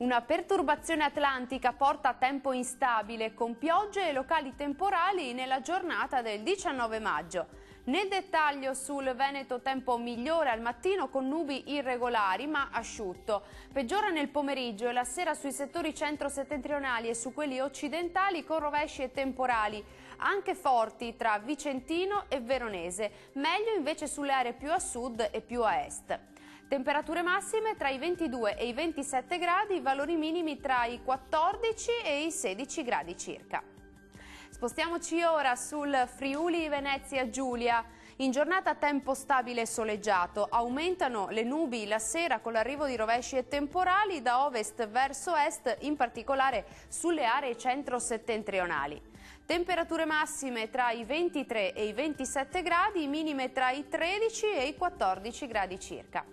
Una perturbazione atlantica porta a tempo instabile con piogge e locali temporali nella giornata del 19 maggio. Nel dettaglio sul Veneto tempo migliore al mattino con nubi irregolari ma asciutto. Peggiora nel pomeriggio e la sera sui settori centro-settentrionali e su quelli occidentali con rovesci e temporali, anche forti tra Vicentino e Veronese, meglio invece sulle aree più a sud e più a est. Temperature massime tra i 22 e i 27 gradi, valori minimi tra i 14 e i 16 gradi circa. Spostiamoci ora sul Friuli Venezia Giulia. In giornata tempo stabile e soleggiato, aumentano le nubi la sera con l'arrivo di rovesci e temporali da ovest verso est, in particolare sulle aree centro-settentrionali. Temperature massime tra i 23 e i 27 gradi, minime tra i 13 e i 14 gradi circa.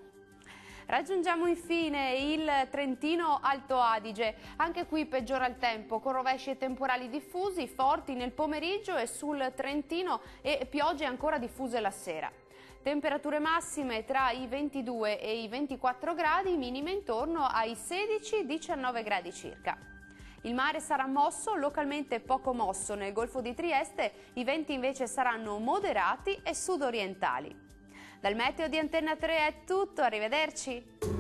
Raggiungiamo infine il Trentino Alto Adige, anche qui peggiora il tempo con rovesci e temporali diffusi, forti nel pomeriggio e sul Trentino e piogge ancora diffuse la sera. Temperature massime tra i 22 e i 24 gradi, minime intorno ai 16-19 gradi circa. Il mare sarà mosso, localmente poco mosso nel Golfo di Trieste, i venti invece saranno moderati e sudorientali. Dal meteo di Antenna 3 è tutto, arrivederci!